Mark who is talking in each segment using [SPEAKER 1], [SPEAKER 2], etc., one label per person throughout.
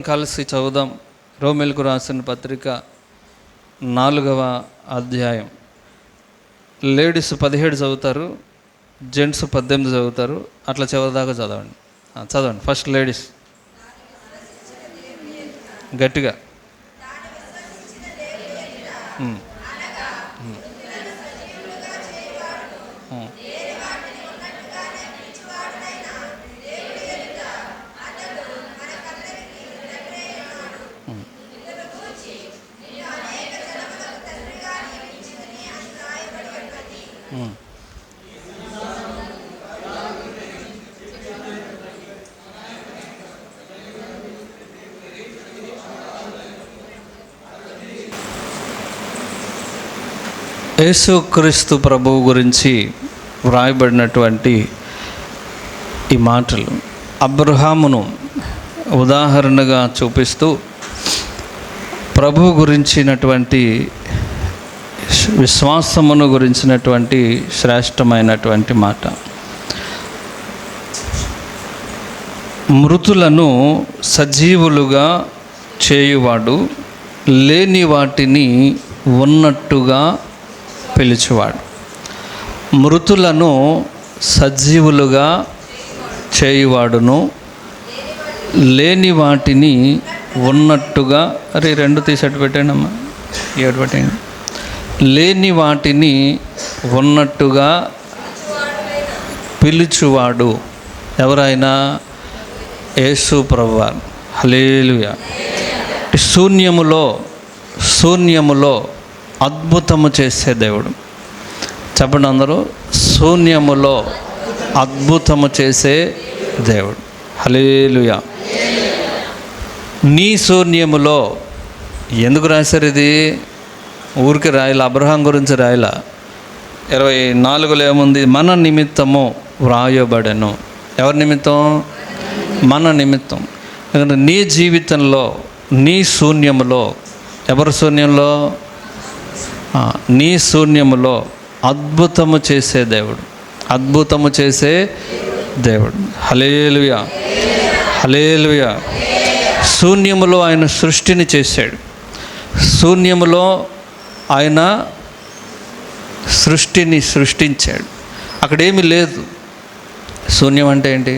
[SPEAKER 1] కలిసి చదువుదాం. రోమీయులకు రాసిన పత్రిక 4వ అధ్యాయం. లేడీస్ 17 చదువుతారు, జెంట్స్ 18 చదువుతారు. అట్లా చివరిదాకా చదవండి. ఫస్ట్ లేడీస్ గట్టిగా. యేసుక్రీస్తు ప్రభువు గురించి వ్రాయబడినటువంటి ఈ మాటలు అబ్రహామును ఉదాహరణగా చూపిస్తూ ప్రభువు గురించినటువంటి విశ్వాసమును గురించినటువంటి శ్రేష్టమైనటువంటి మాట. మృతులను సజీవులుగా చేయువాడు, లేని వాటిని ఉన్నట్టుగా పిలిచేవాడు. మృతులను సజీవులుగా చేయువాడును, లేని వాటిని ఉన్నట్టుగా. అరే 2 తీసేట్టు పెట్టండి అమ్మా, ఏడు పెట్టండి. లేని వాటిని ఉన్నట్టుగా పిలుచువాడు ఎవరైనా? యేసు ప్రభువారు. హల్లెలూయా. శూన్యములో అద్భుతము చేసే దేవుడు. చెప్పండి అందరూ, శూన్యములో అద్భుతము చేసే దేవుడు. హల్లెలూయా. నీ శూన్యములో ఎందుకు రాశారు? ఇది ఊరికి రాయల, అబ్రహాం గురించి రాయల. 24లో ఏముంది? మన నిమిత్తము వ్రాయబడెను. ఎవరి నిమిత్తం? మన నిమిత్తం. నీ జీవితంలో, నీ శూన్యములో, ఎవరి శూన్యంలో? నీ శూన్యములో అద్భుతము చేసే దేవుడు. అద్భుతము చేసే దేవుడు. హల్లెలూయా, హల్లెలూయా. శూన్యములో ఆయన సృష్టిని చేశాడు. శూన్యములో ఆయన సృష్టిని సృష్టించాడు. అక్కడేమీ లేదు. శూన్యం అంటే ఏంటి?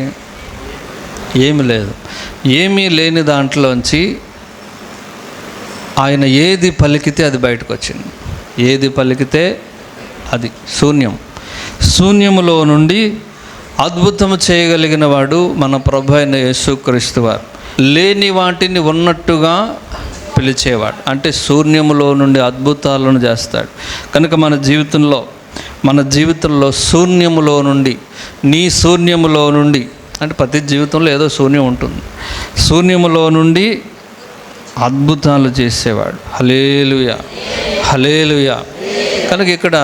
[SPEAKER 1] ఏమి లేదు. ఏమీ లేని దాంట్లోంచి ఆయన ఏది పలికితే అది బయటకు వచ్చింది. ఏది పలికితే అది శూన్యం. శూన్యములో నుండి అద్భుతము చేయగలిగిన వాడు మన ప్రభు అయిన యేసుక్రీస్తు వారు. లేని వాటిని ఉన్నట్టుగా పిలిచేవాడు. అంటే శూన్యములో నుండి అద్భుతాలను చేస్తాడు. కనుక మన జీవితంలో శూన్యములో నుండి, నీ శూన్యములో నుండి, అంటే ప్రతి జీవితంలో ఏదో శూన్యం ఉంటుంది. శూన్యములో నుండి అద్భుతాలు చేసేవాడు. హల్లెలూయా, హల్లెలూయా. కనుక ఇక్కడ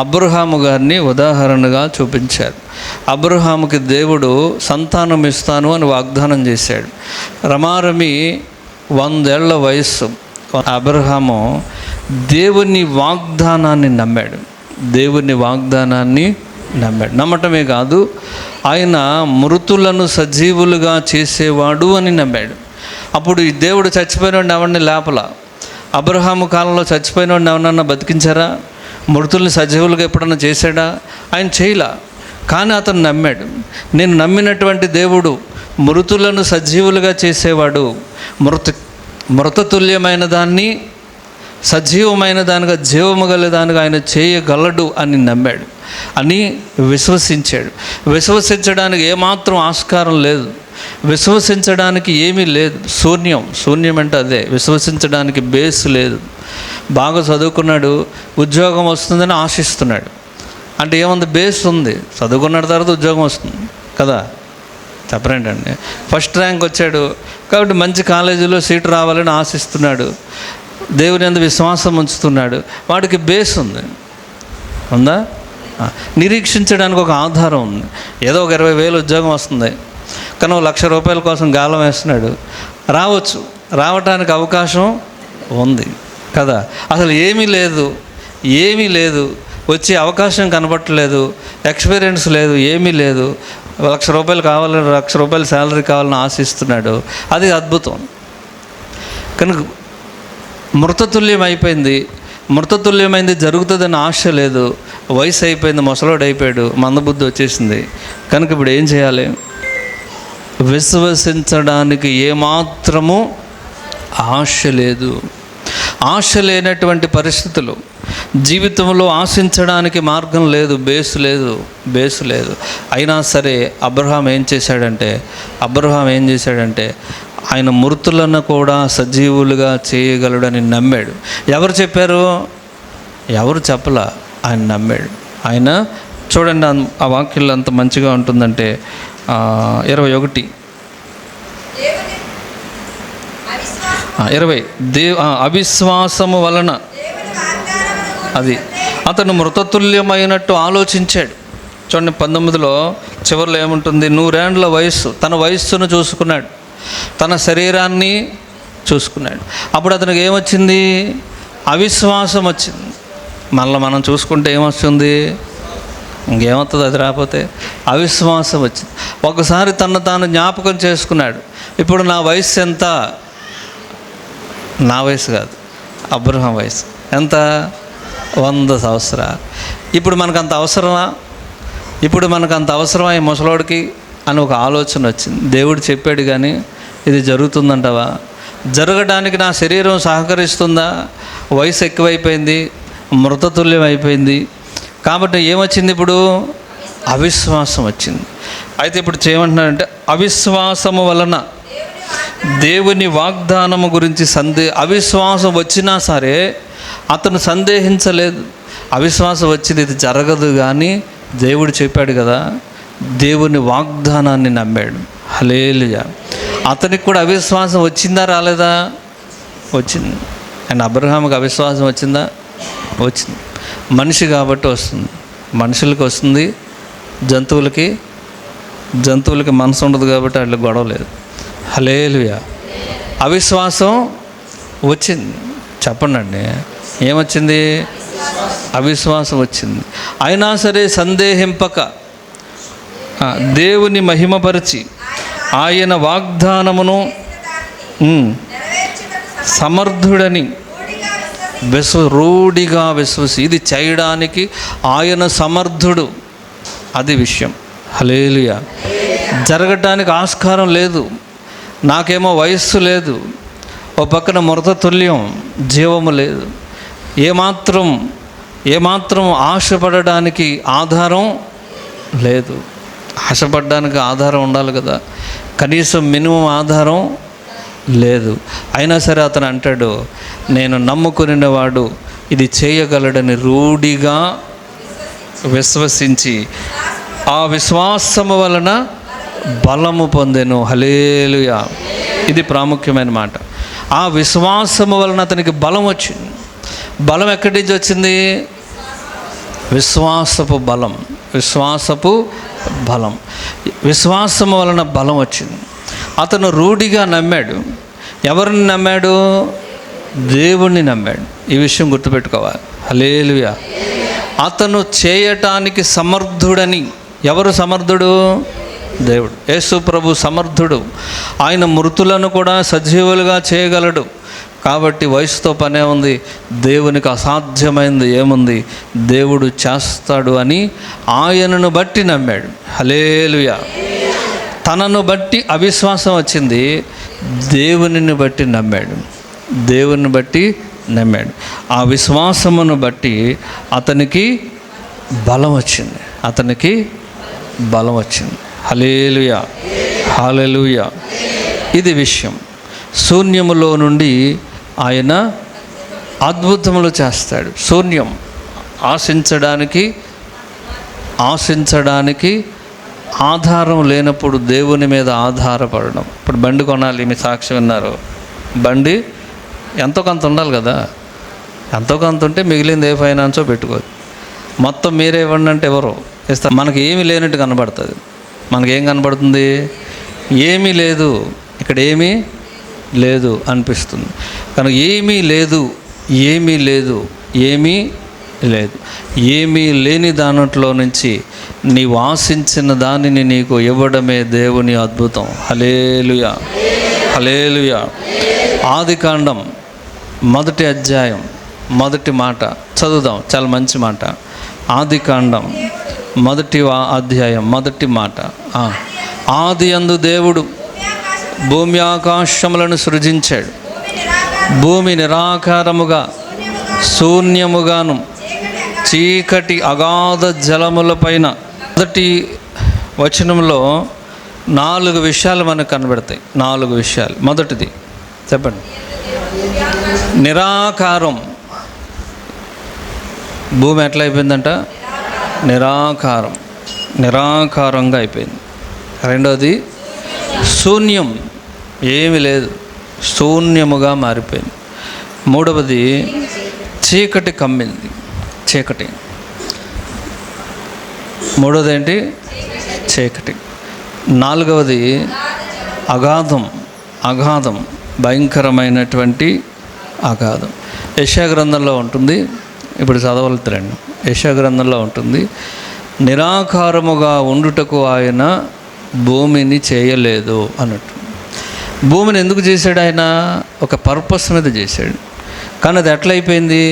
[SPEAKER 1] అబ్రహాము గారిని ఉదాహరణగా చూపించారు. అబ్రహాముకి దేవుడు సంతానం ఇస్తాను అని వాగ్దానం చేశాడు. రమారమి 100 ఏళ్ల వయస్సు. అబ్రహాము దేవుని వాగ్దానాన్ని నమ్మాడు. దేవుని వాగ్దానాన్ని నమ్మాడు. నమ్మటమే కాదు, ఆయన మృతులను సజీవులుగా చేసేవాడు అని నమ్మాడు. అప్పుడు ఈ దేవుడు చచ్చిపోయినోడిని ఎవరిని లేపల. అబ్రహాము కాలంలో చచ్చిపోయినోడిని ఎవరన్నా బతికించారా? మృతుల్ని సజీవులుగా ఎప్పుడన్నా చేశాడా? ఆయన చేయలా. కానీ అతను నమ్మాడు. నేను నమ్మినటువంటి దేవుడు మృతులను సజీవులుగా చేసేవాడు, మృతతుల్యమైన దాన్ని సజీవమైన దానిగా, జీవము గల దానిగా ఆయన చేయగలడు అని నమ్మాడు, అని విశ్వసించాడు. విశ్వసించడానికి ఏమాత్రం ఆస్కారం లేదు. విశ్వసించడానికి ఏమీ లేదు. శూన్యం అంటే అదే. విశ్వసించడానికి బేస్ లేదు. బాగా చదువుకున్నాడు, ఉద్యోగం వస్తుందని ఆశిస్తున్నాడు. అంటే ఏముంది? బేస్ ఉంది. చదువుకున్న తర్వాత ఉద్యోగం వస్తుంది కదా, చెప్పరేంటండి. ఫస్ట్ ర్యాంక్ వచ్చాడు కాబట్టి మంచి కాలేజీలో సీటు రావాలని ఆశిస్తున్నాడు. దేవుని యందు విశ్వాసం ఉంచుతున్నాడు. వాడికి బేస్ ఉందా? నిరీక్షించడానికి ఒక ఆధారం ఉంది. ఏదో ఒక 20,000 ఉద్యోగం వస్తుంది, కానీ 1,00,000 రూపాయల కోసం గాలం వేస్తున్నాడు. రావటానికి అవకాశం ఉంది కదా. అసలు ఏమీ లేదు, వచ్చే అవకాశం కనపట్టలేదు, ఎక్స్పీరియన్స్ లేదు, ఏమీ లేదు. ₹1,00,000 కావాలని, ₹1,00,000 శాలరీ కావాలని ఆశిస్తున్నాడు. అది అద్భుతం. కనుక మృతతుల్యం అయిపోయింది. మృతతుల్యమైంది జరుగుతుందని ఆశ లేదు. వయసు అయిపోయింది, ముసలోడు అయిపోయాడు, మందబుద్ధి వచ్చేసింది. కనుక ఇప్పుడు ఏం చేయాలి? విశ్వసించడానికి ఏమాత్రము ఆశ లేదు. ఆశ లేనటువంటి పరిస్థితులు, జీవితంలో ఆశించడానికి మార్గం లేదు, బేసు లేదు. అయినా సరే అబ్రహాం ఏం చేశాడంటే ఆయన మృతులను కూడా సజీవులుగా చేయగలడని నమ్మాడు. ఎవరు చెప్పారు? ఎవరు చెప్పలా, ఆయన నమ్మాడు. ఆయన చూడండి, ఆ వాక్యంలో అంత మంచిగా ఉంటుందంటే 21 అవిశ్వాసము వలన అది అతను మృతతుల్యమైనట్టు ఆలోచించాడు. చూడండి 19లో చివరిలో ఏముంటుంది? 100 ఏండ్ల వయస్సు, తన వయస్సును చూసుకున్నాడు, తన శరీరాన్ని చూసుకున్నాడు. అప్పుడు అతనికి ఏమొచ్చింది? అవిశ్వాసం వచ్చింది. మళ్ళీ మనం చూసుకుంటే ఏమొస్తుంది? ఇంకేమవుతుంది? అది రాకపోతే అవిశ్వాసం వచ్చింది. ఒకసారి తను తాను జ్ఞాపకం చేసుకున్నాడు. ఇప్పుడు నా వయసు ఎంత? నా వయసు కాదు, అబ్రహాం వయసు ఎంత? 100 సంవత్సరాలు. ఇప్పుడు మనకు అంత అవసరమా ఈ ముసలోడికి అని ఒక ఆలోచన వచ్చింది. దేవుడు చెప్పాడు కానీ ఇది జరుగుతుందంటావా? జరగడానికి నా శరీరం సహకరిస్తుందా? వయసు ఎక్కువైపోయింది, మృతతుల్యం అయిపోయింది. కాబట్టి ఏమొచ్చింది? ఇప్పుడు అవిశ్వాసం వచ్చింది. అయితే ఇప్పుడు చేయమంటున్నాడంటే అవిశ్వాసము వలన దేవుని వాగ్దానము గురించి అవిశ్వాసం వచ్చినా సరే అతను సందేహించలేదు. అవిశ్వాసం వచ్చింది, ఇది జరగదు, కానీ దేవుడు చెప్పాడు కదా, దేవుని వాగ్దానాన్ని నమ్మాడు. హల్లెలూయా. అతనికి కూడా అవిశ్వాసం వచ్చిందా రాలేదా? వచ్చింది. అండ్ అబ్రహాముకి అవిశ్వాసం వచ్చిందా? వచ్చింది. మనిషి కాబట్టి వస్తుంది, మనుషులకి వస్తుంది. జంతువులకి మనసు ఉండదు కాబట్టి అట్లా గొడవ లేదు. హల్లెలూయా. అవిశ్వాసం వచ్చింది. చెప్పండి, ఏమొచ్చింది? అవిశ్వాసం వచ్చింది. అయినా సరే సందేహింపక దేవుని మహిమపరిచి ఆయన వాగ్దానమును సమర్థుడని రూఢిగా విశ్వసి, ఇది చేయడానికి ఆయన సమర్థుడు. అది విషయం. హల్లెలూయా. జరగటానికి ఆస్కారం లేదు. నాకేమో వయస్సు లేదు, ఓ పక్కన మృతతుల్యం, జీవము లేదు. ఏమాత్రం ఆశపడడానికి ఆధారం లేదు. ఆశపడడానికి ఆధారం ఉండాలి కదా, కనీసం మినిమం ఆధారం లేదు. అయినా సరే అతను అంటాడు, నేను నమ్ముకునేవాడు ఇది చేయగలడని రూఢిగా విశ్వసించి ఆ విశ్వాసము వలన బలము పొందెను. హల్లెలూయా. ఇది ప్రాముఖ్యమైన మాట. ఆ విశ్వాసము వలన అతనికి బలం వచ్చింది. బలం ఎక్కడి నుంచి వచ్చింది? విశ్వాసపు బలం. విశ్వాసము వలన బలం వచ్చింది. అతను రూఢిగా నమ్మాడు. ఎవరిని నమ్మాడు? దేవుణ్ణి నమ్మాడు. ఈ విషయం గుర్తుపెట్టుకోవాలి. హల్లెలూయా. అతను చేయటానికి సమర్థుడని. ఎవరు సమర్థుడు? దేవుడు. యేసు ప్రభు సమర్థుడు. ఆయన మృతులను కూడా సజీవులుగా చేయగలడు. కాబట్టి వయసుతో పనే ఉంది. దేవునికి అసాధ్యమైనది ఏముంది? దేవుడు చేస్తాడు అని ఆయనను బట్టి నమ్మాడు. హల్లెలూయా. తనను బట్టి అవిశ్వాసం వచ్చింది, దేవునిని బట్టి నమ్మాడు. ఆ విశ్వాసమును బట్టి అతనికి బలం వచ్చింది. హల్లెలూయా. ఇది విషయం. శూన్యములో నుండి ఆయన అద్భుతములు చేస్తాడు. శూన్యం, ఆశించడానికి ఆధారం లేనప్పుడు దేవుని మీద ఆధారపడడం. ఇప్పుడు బండి కొనాలి, మీ సాక్షి విన్నారు. బండి ఎంతో కొంత ఉండాలి కదా, ఎంతో కొంత ఉంటే మిగిలింది ఏ ఫైనాన్సో పెట్టుకోవచ్చు. మొత్తం మీరే ఇవ్వండి అంటే ఎవరో ఇస్తారు. మనకి ఏమీ లేనట్టు కనబడుతుంది. మనకేం కనబడుతుంది? ఏమీ లేదు, ఇక్కడ ఏమీ లేదు అనిపిస్తుంది. కనుక ఏమీ లేదు. ఏమీ లేని దాంట్లో నుంచి నీవు ఆశించిన దానిని నీకు ఇవ్వడమే దేవుని అద్భుతం. హల్లెలూయా, హల్లెలూయా. ఆదికాండం 1వ అధ్యాయం 1వ మాట చదువుదాం. చాలా మంచి మాట. ఆదికాండం 1వ అధ్యాయం 1వ మాట. ఆది యందు దేవుడు భూమి ఆకాశములను సృజించాడు. భూమి నిరాకారముగా శూన్యముగాను చీకటి అగాధ జలముల పైన. మొదటి వచనంలో 4 విషయాలు మనకు కనబడతాయి. 4 విషయాలు. మొదటిది చెప్పండి. నిరాకారం. భూమి ఎట్లా అయిపోయిందంట? నిరాకారం, నిరాకారంగా అయిపోయింది. రెండవది శూన్యం, ఏమీ లేదు, శూన్యముగా మారిపోయింది. మూడవది చీకటి కమ్మింది, చీకటి. మూడవది ఏంటి? చీకటి. నాలుగవది అగాధం, అగాధం, భయంకరమైనటువంటి అగాధం. యెషయా గ్రంథంలో ఉంటుంది, ఇప్పుడు చదవలుతురండి. యెషయా గ్రంథంలో ఉంటుంది, నిరాకారముగా ఉండుటకు ఆయన భూమిని చేయలేదు అన్నట్టు. భూమిని ఎందుకు చేశాడు ఆయన? ఒక పర్పస్ మీద చేశాడు. కానీ అది ఎట్లయిపోయింది?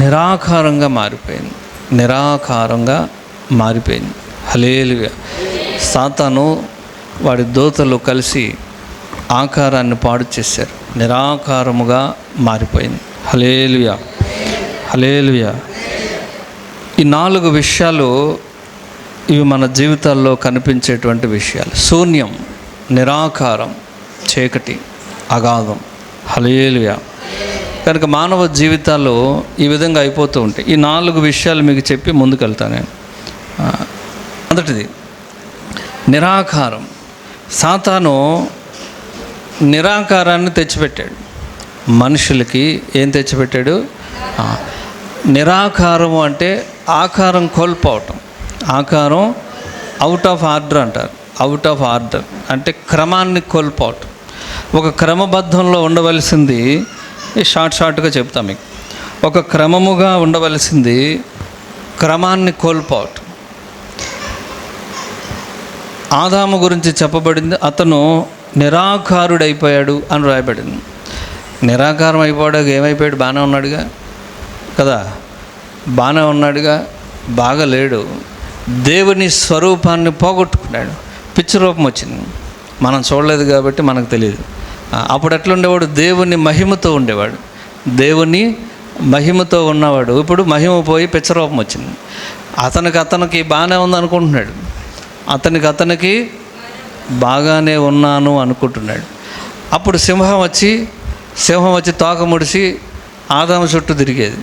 [SPEAKER 1] నిరాకారంగా మారిపోయింది, నిరాకారంగా మారిపోయింది. హల్లెలూయా. సాతాను వాడి దూతలు కలిసి ఆకారాన్ని పాడు చేశారు, నిరాకారముగా మారిపోయింది. హల్లెలూయా, హల్లెలూయా. ఈ 4 విషయాలు ఇవి మన జీవితాల్లో కనిపించేటువంటి విషయాలు. శూన్యం, నిరాకారం, చీకటి, అగాధం. హల్లెలూయా. కనుక మానవ జీవితాల్లో ఈ విధంగా అయిపోతూ ఉంటాయి. ఈ 4 విషయాలు మీకు చెప్పి ముందుకెళ్తాను నేను. మొదటిది నిరాకారం. సాతాను నిరాకారాన్ని తెచ్చిపెట్టాడు మనుషులకి. ఏం తెచ్చిపెట్టాడు? నిరాకారము అంటే ఆకారం కోల్పోవటం. ఆకారం అవుట్ ఆఫ్ ఆర్డర్ అంటారు. అవుట్ ఆఫ్ ఆర్డర్ అంటే క్రమాన్ని కోల్పోవటం. ఒక క్రమబద్ధంలో ఉండవలసింది, షార్ట్గా చెప్తాం మీకు, ఒక క్రమముగా ఉండవలసింది క్రమాన్ని కోల్పోవటం. ఆదాము గురించి చెప్పబడింది, అతను నిరాకారుడైపోయాడు అని రాయబడింది. నిరాకారం అయిపోయాడు, ఏమైపోయాడు? బాగానే ఉన్నాడుగా కదా, బాగానే ఉన్నాడుగా, బాగా లేడు. దేవుని స్వరూపాన్ని పోగొట్టుకున్నాడు. పిచ్చి రూపం వచ్చింది, మనం చూడలేదు కాబట్టి మనకు తెలియదు. అప్పుడు ఎట్లా ఉండేవాడు? దేవుని మహిమతో ఉండేవాడు, దేవుని మహిమతో ఉన్నవాడు. ఇప్పుడు మహిమ పోయి పిచ్చి రూపం వచ్చింది. అతనికి బాగానే ఉంది అనుకుంటున్నాడు, అతనికి బాగానే ఉన్నాను అనుకుంటున్నాడు. అప్పుడు సింహం వచ్చి తోక ముడిసి ఆదాము చుట్టూ తిరిగేది.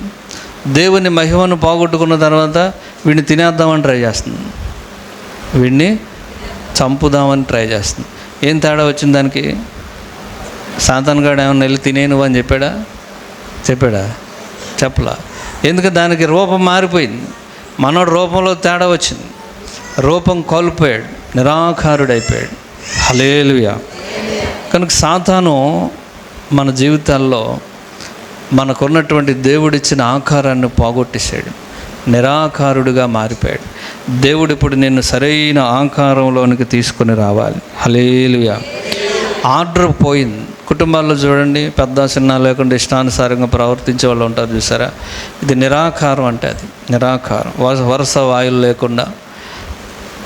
[SPEAKER 1] దేవుని మహిమను పోగొట్టుకున్న తర్వాత వీడిని తినేద్దామని ట్రై చేస్తుంది, వీడిని చంపుదామని ట్రై చేస్తుంది. ఏం తేడా వచ్చింది దానికి? సాతాను గాడు ఏమన్నా వెళ్ళి తినేను అని చెప్పాడా? చెప్పలా. ఎందుకు? దానికి రూపం మారిపోయింది. మనోడు రూపంలో తేడా వచ్చింది, రూపం కోల్పోయాడు, నిరాకారుడైపోయాడు. హల్లెలూయా. కనుక సాతాను మన జీవితాల్లో మనకున్నటువంటి దేవుడిచ్చిన ఆకారాన్ని పోగొట్టేశాడు, నిరాకారుడిగా మారిపోయాడు. దేవుడు ఇప్పుడు నిన్ను సరైన ఆకారంలోనికి తీసుకొని రావాలి. హల్లెలూయా. ఆర్డర్ పోయింది. కుటుంబాల్లో చూడండి, పెద్ద చిన్న లేకుండా ఇష్టానుసారంగా ప్రవర్తించే వాళ్ళు ఉంటారు చూసారా? ఇది నిరాకారం. అంటే అది నిరాకారం. వరుస వాయులు లేకుండా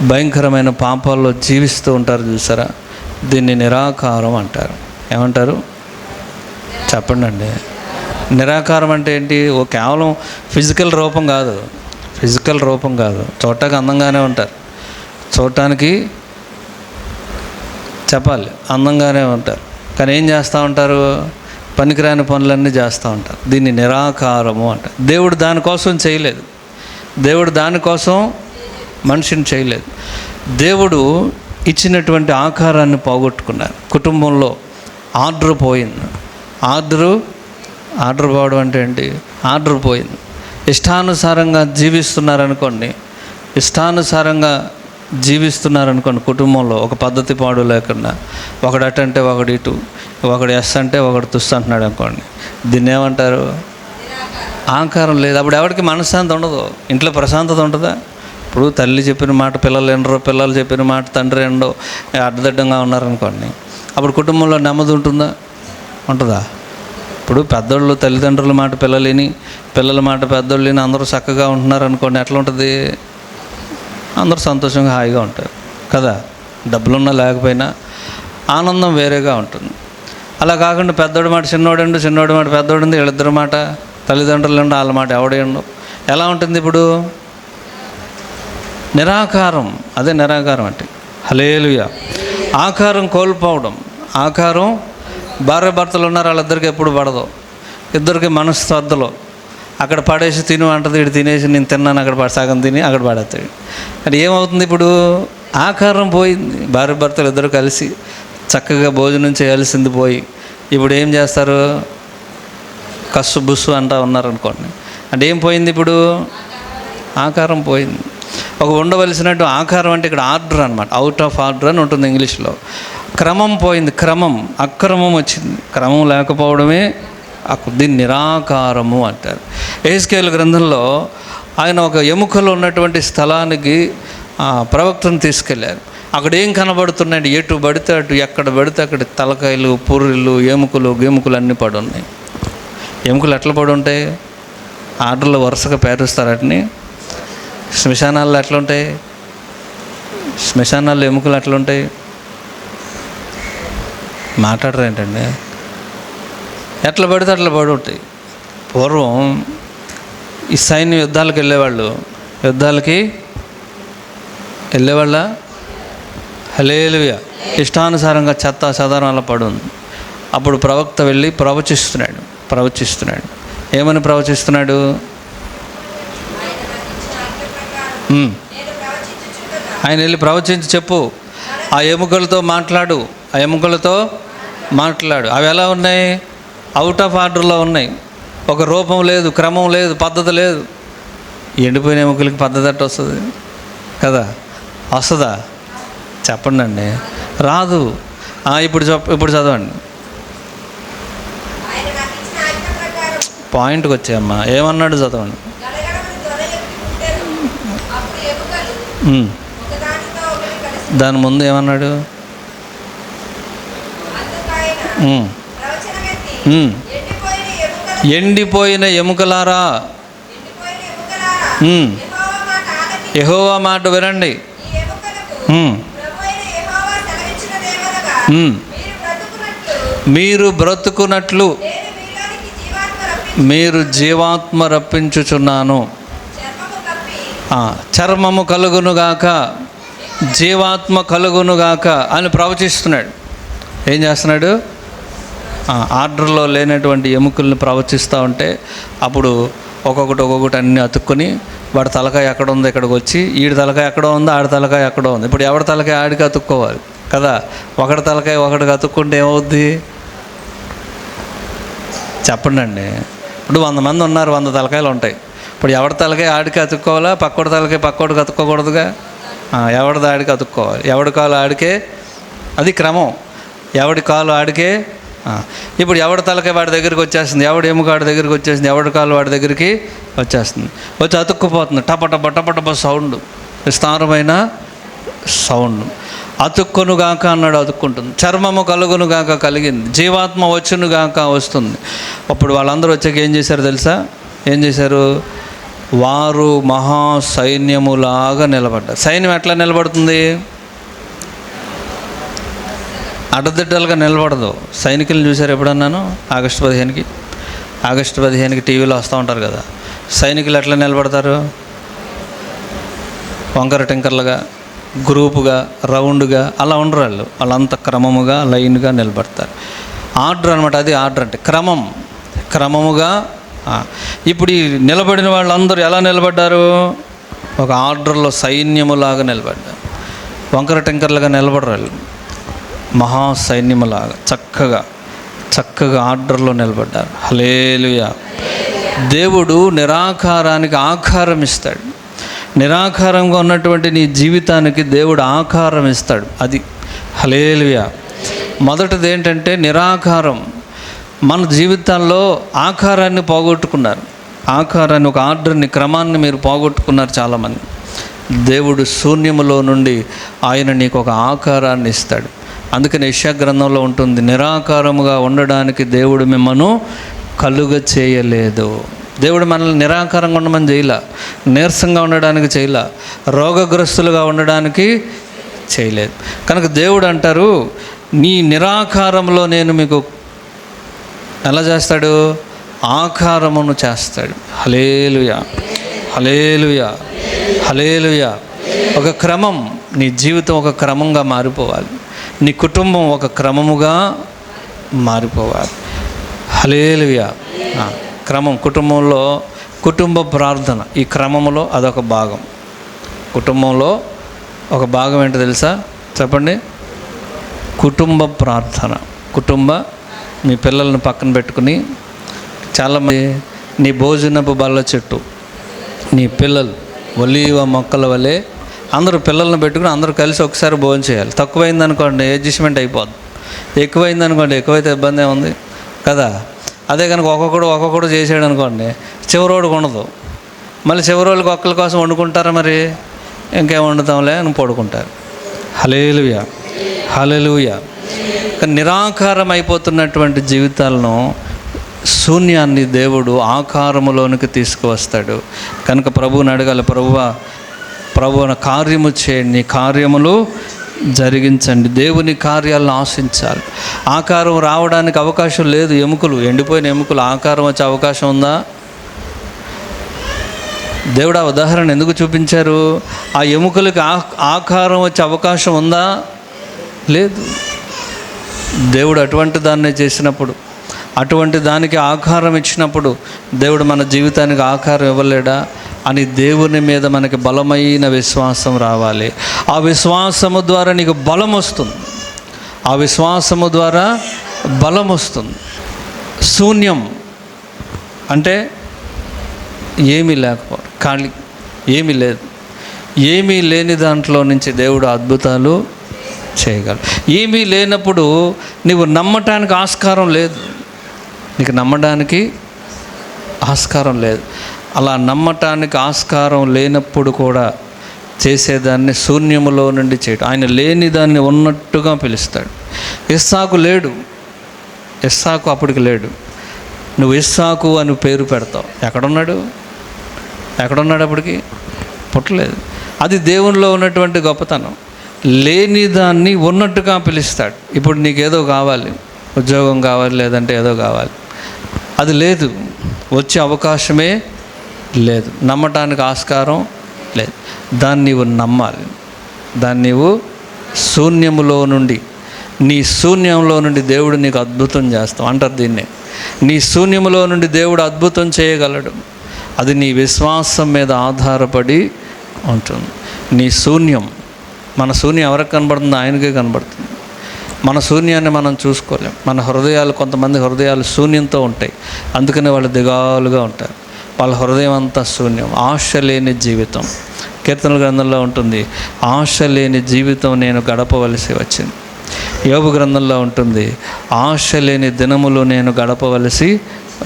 [SPEAKER 1] భయంకరమైన పాపాల్లో జీవిస్తూ ఉంటారు చూసారా? దీన్ని నిరాకారం అంటారు. ఏమంటారు చెప్పండి అండి? నిరాకారం అంటే ఏంటి? కేవలం ఫిజికల్ రూపం కాదు, చూడటానికి అందంగానే ఉంటారు, చూడటానికి చెప్పాలి అందంగానే ఉంటారు, కానీ ఏం చేస్తూ ఉంటారు? పనికిరాని పనులన్నీ చేస్తూ ఉంటారు. దీన్ని నిరాకారము అంటారు. దేవుడు దానికోసం చేయలేదు, దేవుడు దానికోసం మనిషిని చేయలేదు. దేవుడు ఇచ్చినటువంటి ఆకారాన్ని పోగొట్టుకున్నారు. కుటుంబంలో ఆర్డర్ పోయింది. ఆర్డర్ పోవడం అంటే ఏంటి? ఆర్డర్ పోయింది. ఇష్టానుసారంగా జీవిస్తున్నారనుకోండి, కుటుంబంలో ఒక పద్ధతి పాడు లేకుండా, ఒకడు అటంటే ఒకడు ఇటు, ఒకడు ఎస్ అంటే ఒకడు తుస్సు అంటున్నాడు అనుకోండి, దీన్ని ఏమంటారు? ఆకారం లేదు. అప్పుడు ఎవరికి మనశ్శాంతి ఉండదు, ఇంట్లో ప్రశాంతత ఉంటుందా? ఇప్పుడు తల్లి చెప్పిన మాట పిల్లలు వినరు, పిల్లలు చెప్పిన మాట తండ్రి వినరు, అడ్డదిడ్డంగా ఉన్నారనుకోండి, అప్పుడు కుటుంబంలో నెమ్మది ఉంటుందా? ఉంటుందా? ఇప్పుడు పెద్దోళ్ళు తల్లిదండ్రుల మాట పిల్లలు విని, పిల్లల మాట పెద్దోళ్ళు విని అందరూ చక్కగా ఉంటున్నారు అనుకోండి, ఎట్లా ఉంటుంది? అందరూ సంతోషంగా హాయిగా ఉంటారు కదా. డబ్బులున్నా లేకపోయినా ఆనందం వేరేగా ఉంటుంది. అలా కాకుండా పెద్దోడి మాట చిన్నోడండు, చిన్నోడి మాట పెద్దోడింది, వీళ్ళిద్దరి మాట తల్లిదండ్రులు ఉండి వాళ్ళ మాట ఎవడేండు, ఎలా ఉంటుంది? ఇప్పుడు నిరాకారం. అదే నిరాకారం అంటే. హల్లెలూయా. ఆకారం కోల్పోవడం. ఆకారం భార్య భర్తలు ఉన్నారు, వాళ్ళిద్దరికి ఎప్పుడు పడదు, ఇద్దరికి మనస్పర్ధలు. అక్కడ పడేసి తిను అంటది, ఇటు తినేసి నేను తిన్నాను అక్కడ సగం తిని అక్కడ పడేస్తాడు. అంటే ఏమవుతుంది? ఇప్పుడు ఆకారం పోయింది. భార్య భర్తలు ఇద్దరు కలిసి చక్కగా భోజనం చేయాల్సింది పోయి ఇప్పుడు ఏం చేస్తారు? కస్సు బుస్సు అంటూ ఉన్నారనుకోండి. అంటే ఏం పోయింది? ఇప్పుడు ఆకారం పోయింది. ఒక ఉండవలసినట్టు ఆకారం అంటే ఇక్కడ ఆర్డర్ అనమాట, అవుట్ ఆఫ్ ఆర్డర్ అని ఉంటుంది ఇంగ్లీష్లో. క్రమం పోయింది, క్రమం, అక్రమం వచ్చింది. క్రమం లేకపోవడమే దీన్ని నిరాకారము అంటారు. యెహెజ్కేలు గ్రంథంలో ఆయన ఒక ఎముకలో ఉన్నటువంటి స్థలానికి ప్రవక్తను తీసుకెళ్ళారు. అక్కడ ఏం కనబడుతున్నాయండి? ఎటు పడితే అటు, ఎక్కడ పడితే అక్కడ తలకాయలు, పుర్రెలు, ఎముకలు అన్నీ పడి ఉన్నాయి. ఎముకలు ఎట్లా పడి ఉంటాయి? ఆర్డర్లో వరుసగా పేరుస్తారు వాటిని. శ్మశానాల్లో ఎట్లా ఉంటాయి? శ్మశానాల్లో ఎముకలు ఎట్లా ఉంటాయి? మాట్లాడరు ఏంటండి? ఎట్లా పడితే అట్లా పడి ఉంటాయి. పూర్వం ఈ సైన్య యుద్ధాలకు వెళ్ళేవాళ్ళ హల్లెలూయా, ఇష్టానుసారంగా చెత్త చెదారం అలా పడి ఉంది. అప్పుడు ప్రవక్త వెళ్ళి ప్రవచిస్తున్నాడు. ఏమని ప్రవచిస్తున్నాడు? ఆయన వెళ్ళి ప్రవచించి చెప్పు, ఆ ఎముకలతో మాట్లాడు. అవి ఎలా ఉన్నాయి? అవుట్ ఆఫ్ ఆర్డర్లో ఉన్నాయి. ఒక రూపం లేదు, క్రమం లేదు, పద్ధతి లేదు. ఎండిపోయిన ఎముకలకి పద్ధతి అట్ట వస్తుంది కదా? వస్తుందా? చెప్పండి అండి. రాదు. ఇప్పుడు చదవండి. పాయింట్కి వచ్చాయమ్మా. ఏమన్నాడు? చదవండి. దాని ముందు ఏమన్నాడు? ఎండిపోయిన ఎముకలారా, యెహోవా మాట వినండి. మీరు బ్రతుకున్నట్లు మీరు జీవాత్మ రప్పించుచున్నాను. చర్మము కలుగునుగాక, జీవాత్మ కలుగునుగాక అని ప్రవచిస్తున్నాడు. ఏం చేస్తున్నాడు? ఆర్డర్లో లేనటువంటి ఎముకల్ని ప్రవచిస్తూ ఉంటే అప్పుడు ఒక్కొక్కటి అన్నీ అతుక్కొని వాడి తలకాయ ఎక్కడ ఉందో ఇక్కడికి వచ్చి, ఈడి తలకాయ ఎక్కడో ఉందో ఆడి తలకాయ ఎక్కడో ఉంది. ఇప్పుడు ఎవరి తలకాయ ఆడికి అతుక్కోవాలి కదా. ఒకటి తలకాయ ఒకటికి అతుక్కుంటే ఏమవుద్ది? చెప్పండి అండి. ఇప్పుడు 100 మంది ఉన్నారు, 100 తలకాయలు ఉంటాయి. ఇప్పుడు ఎవరి తలకాయ ఆడికి అతుక్కోవాలా? పక్కోడి తలకాయ పక్కోడికి అతుక్కోకూడదుగా. ఎవరిది ఆడికి అతుక్కోవాలి. ఎవడి కాలు ఆడికే, అది క్రమం. ఎవడి కాలు ఆడికే. ఇప్పుడు ఎవడి తలకాయ వాడి దగ్గరికి వచ్చేస్తుంది, ఎవడి ఎముక వాడి దగ్గరికి వచ్చేసింది, ఎవడి కాలు వాడి దగ్గరికి వచ్చేస్తుంది. వచ్చి అతుక్కుపోతుంది. టపటప సౌండ్, విస్తారమైన సౌండ్. అతుక్కునుగాక అన్నాడు, అతుక్కుంటుంది. చర్మము కలుగునుగాక కలిగింది, జీవాత్మ వచ్చునుగాక వస్తుంది. అప్పుడు వాళ్ళందరూ వచ్చాక ఏం చేశారు తెలుసా? ఏం చేశారు? వారు మహా సైన్యములాగా నిలబడ్డారు. సైన్యం ఎట్లా నిలబడుతుంది? అడ్డదిడ్డలుగా నిలబడదు. సైనికులను చూశారు ఎప్పుడన్నాను? ఆగస్టు 15కి టీవీలో వస్తూ ఉంటారు కదా. సైనికులు ఎట్లా నిలబడతారు? వంకర టింకర్లుగా, గ్రూపుగా, రౌండ్గా అలా ఉండరు. వాళ్ళంతా క్రమముగా, లైన్గా నిలబడతారు. ఆర్డర్ అనమాట. అది ఆర్డర్ అంటే క్రమముగా. ఇప్పుడు ఈ నిలబడిన వాళ్ళందరూ ఎలా నిలబడ్డారు? ఒక ఆర్డర్లో సైన్యములాగా నిలబడ్డారు. వంకర టింకర్లుగా నిలబడరు. మహాసైన్యములాగా చక్కగా ఆర్డర్లో నిలబడ్డారు. హల్లెలూయా. దేవుడు నిరాకారానికి ఆకారం ఇస్తాడు. నిరాకారంగా ఉన్నటువంటి నీ జీవితానికి దేవుడు ఆకారం ఇస్తాడు. అది హల్లెలూయా. మొదటిది ఏంటంటే నిరాకారం. మన జీవితాల్లో ఆకారాన్ని పోగొట్టుకున్నారు. ఆకారాన్ని, ఒక ఆర్డర్ని, క్రమాన్ని మీరు పోగొట్టుకున్నారు చాలామంది. దేవుడు శూన్యములో నుండి ఆయన నీకు ఒక ఆకారాన్ని ఇస్తాడు. అందుకని యెషయా గ్రంథంలో ఉంటుంది, నిరాకారముగా ఉండడానికి దేవుడు మిమ్మను కలుగ చేయలేదు. దేవుడు మనల్ని నిరాకారంగా ఉండమని చేయలే, నీరసంగా ఉండడానికి చేయలే, రోగగ్రస్తులుగా ఉండడానికి చేయలేదు. కనుక దేవుడు అంటారు, నీ నిరాకారంలో నేను మీకు ఎలా చేస్తాడు? ఆకారమును చేస్తాడు. హల్లెలూయా, హల్లెలూయా, హల్లెలూయా. ఒక క్రమం, నీ జీవితం ఒక క్రమంగా మారిపోవాలి, నీ కుటుంబం ఒక క్రమముగా మారిపోవాలి. హల్లెలూయా. క్రమం, కుటుంబంలో కుటుంబ ప్రార్థన ఈ క్రమంలో అదొక భాగం. కుటుంబంలో ఒక భాగం ఏంటో తెలుసా? చెప్పండి. కుటుంబ ప్రార్థన. మీ పిల్లల్ని పక్కన పెట్టుకుని, చాలామంది నీ భోజనపు బల్ల చెట్టు, నీ పిల్లలు ఒలీవ మొక్కల వలె అందరూ పిల్లల్ని పెట్టుకుని అందరూ కలిసి ఒకసారి భోజనం చేయాలి. తక్కువైందనుకోండి అడ్జస్ట్మెంట్ అయిపోద్ది, ఎక్కువైందనుకోండి ఎక్కువైతే ఇబ్బంది ఏముంది కదా. అదే కనుక ఒక్కొక్కడు చేసాడు అనుకోండి, చివరోడికి ఉండదు. మళ్ళీ చివరోళ్ళకి ఒక్కరి కోసం వండుకుంటారా? మరి ఇంకేం వండుతాంలే అని పడుకుంటారు. హల్లెలూయా, హల్లెలూయా. కానీ నిరాకారం అయిపోతున్నటువంటి జీవితాలను, శూన్యాన్ని దేవుడు ఆకారములోనికి తీసుకువస్తాడు. కనుక ప్రభువుని అడగాలి, ప్రభువున కార్యము చేయండి, కార్యములు జరిగించండి. దేవుని కార్యాలను ఆశించాలి. ఆకారం రావడానికి అవకాశం లేదు. ఎముకలు, ఎండిపోయిన ఎముకలు ఆకారం వచ్చే అవకాశం ఉందా? దేవుడు ఆ ఉదాహరణ ఎందుకు చూపించారు? ఆ ఎముకలకి ఆకారం వచ్చే అవకాశం ఉందా? లేదు. దేవుడు అటువంటి దాన్నే చేసినప్పుడు, అటువంటి దానికి ఆకారం ఇచ్చినప్పుడు దేవుడు మన జీవితానికి ఆకారం ఇవ్వలేడా అని దేవుని మీద మనకి బలమైన విశ్వాసం రావాలి. ఆ విశ్వాసము ద్వారా నీకు బలం వస్తుంది. ఆ విశ్వాసము ద్వారా బలం వస్తుంది. శూన్యం అంటే ఏమీ లేకపోవడం, ఖాళీ, ఏమీ లేదు. ఏమీ లేని దాంట్లో నుంచి దేవుడు అద్భుతాలు చేయగలడు. ఏమీ లేనప్పుడు నువ్వు నమ్మటానికి ఆస్కారం లేదు. నీకు నమ్మడానికి ఆస్కారం లేదు. అలా నమ్మటానికి ఆస్కారం లేనప్పుడు కూడా చేసేదాన్ని శూన్యములో నుండి చేయడం. ఆయన లేని దాన్ని ఉన్నట్టుగా పిలుస్తాడు. ఇస్సాకు లేడు, ఇస్సాకు అప్పటికి లేడు. నువ్వు ఇస్సాకు అని పేరు పెడతావు. ఎక్కడున్నాడు అప్పటికి? పుట్టలేదు. అది దేవునిలో ఉన్నటువంటి గొప్పతనం. లేని దాన్ని ఉన్నట్టుగా పిలుస్తాడు. ఇప్పుడు నీకేదో కావాలి, ఉద్యోగం కావాలి, లేదంటే ఏదో కావాలి, అది లేదు, వచ్చే అవకాశమే లేదు, నమ్మటానికి ఆస్కారం లేదు. దాన్ని నీవు నమ్మాలి. దాన్ని నీవు శూన్యములో నుండి, నీ శూన్యంలో నుండి దేవుడు నీకు అద్భుతం చేస్తాం అంటారు దీన్నే. నీ శూన్యములో నుండి దేవుడు అద్భుతం చేయగలడు. అది నీ విశ్వాసం మీద ఆధారపడి ఉంటుంది. నీ శూన్యం, మన శూన్యం ఎవరికి కనబడుతుందో ఆయనకే కనబడుతుంది. మన శూన్యాన్ని మనం చూసుకోలేం. మన హృదయాలు, కొంతమంది హృదయాలు శూన్యంతో ఉంటాయి, అందుకనే వాళ్ళు దిగాలుగా ఉంటారు. వాళ్ళ హృదయం అంతా శూన్యం, ఆశ లేని జీవితం. కీర్తనల గ్రంథంలో ఉంటుంది, ఆశ లేని జీవితం నేను గడపవలసి వచ్చింది. యోబు గ్రంథంలో ఉంటుంది, ఆశ లేని దినములు నేను గడపవలసి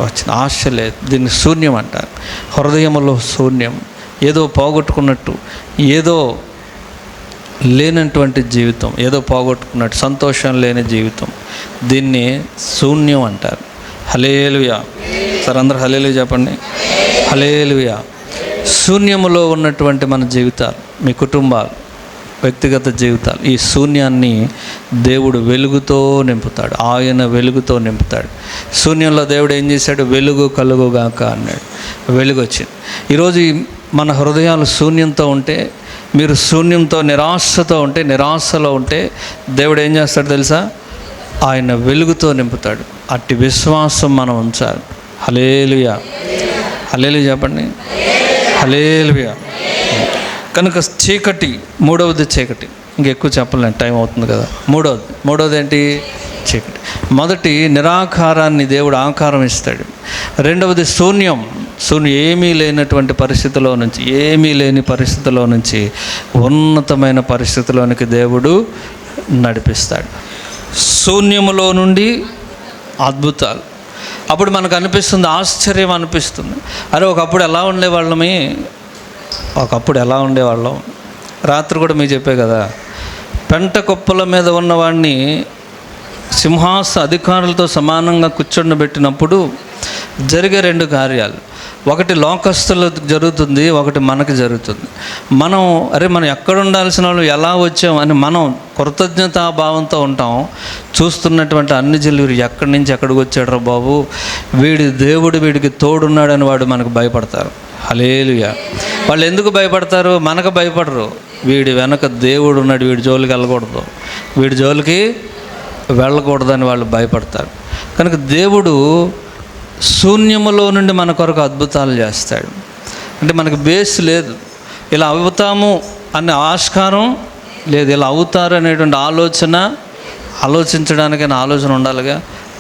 [SPEAKER 1] వచ్చింది. ఆశ లేదు, దీన్ని శూన్యం అంటారు. హృదయములో శూన్యం, ఏదో పోగొట్టుకున్నట్టు, ఏదో లేనటువంటి జీవితం, ఏదో పోగొట్టుకున్నట్టు, సంతోషం లేని జీవితం, దీన్ని శూన్యం అంటారు. హల్లెలూయా. సార్ అందరూ హల్లెలూయా చెప్పండి. హల్లెలూయా. శూన్యములో ఉన్నటువంటి మన జీవితాలు, మీ కుటుంబాలు, వ్యక్తిగత జీవితాలు, ఈ శూన్యాన్ని దేవుడు వెలుగుతో నింపుతాడు. ఆయన వెలుగుతో నింపుతాడు. శూన్యంలో దేవుడు ఏం చేశాడు? వెలుగు కలుగుగాక అన్నాడు. వెలుగు వచ్చింది. ఈరోజు మన హృదయాలు శూన్యంతో ఉంటే, మీరు శూన్యంతో, నిరాశతో ఉంటే, నిరాశలో ఉంటే దేవుడు ఏం చేస్తాడు తెలుసా? ఆయన వెలుగుతో నింపుతాడు. అట్టి విశ్వాసం మనం ఉంచాలి. హల్లెలూయా, హల్లెలూయా చెప్పండి. హల్లెలూయా. కనుక చీకటి, మూడవది చీకటి. ఇంకెక్కువ చెప్పలేను, టైం అవుతుంది కదా. మూడవది ఏంటి? చీకటి. మొదటి నిరాకారాన్ని దేవుడు ఆకారం ఇస్తాడు. రెండవది శూన్యం. ఏమీ లేనటువంటి పరిస్థితిలో నుంచి, ఏమీ లేని పరిస్థితిలో నుంచి ఉన్నతమైన పరిస్థితిలోనికి దేవుడు నడిపిస్తాడు. శూన్యములో నుండి అద్భుతాలు. అప్పుడు మనకు అనిపిస్తుంది, ఆశ్చర్యం అనిపిస్తుంది. అరే ఒకప్పుడు ఎలా ఉండేవాళ్ళమి, ఒకప్పుడు ఎలా ఉండేవాళ్ళం, రాత్రి కూడా మీకు చెప్పే కదా, పెంట కుప్పల మీద ఉన్నవాడిని అధికారులతో సమానంగా కూర్చొని జరిగే 2 కార్యాలు. ఒకటి లోకస్తులకు జరుగుతుంది, ఒకటి మనకి జరుగుతుంది. మనం ఎక్కడ ఉండాల్సిన వాళ్ళు ఎలా వచ్చాం అని మనం కృతజ్ఞతాభావంతో ఉంటాం. చూస్తున్నటువంటి అన్ని జిల్లు ఎక్కడి నుంచి ఎక్కడికి వచ్చాడరా బాబు, వీడి దేవుడు వీడికి తోడున్నాడని వాడు మనకు భయపడతారు. హల్లెలూయా. వాళ్ళు ఎందుకు భయపడతారు? మనకు భయపడరు. వీడి వెనక దేవుడు ఉన్నాడు, వీడి జోలికి వెళ్ళకూడదు, వీడి జోలికి వెళ్ళకూడదని వాళ్ళు భయపడతారు. కనుక దేవుడు శూన్యములో నుండి మన కొరకు అద్భుతాలు చేస్తాడు. అంటే మనకు బేస్ లేదు, ఇలా అవుతాము అనే ఆస్కారం లేదు, ఇలా అవుతారు అనేటువంటి ఆలోచించడానికైనా ఆలోచన ఉండాలిగా,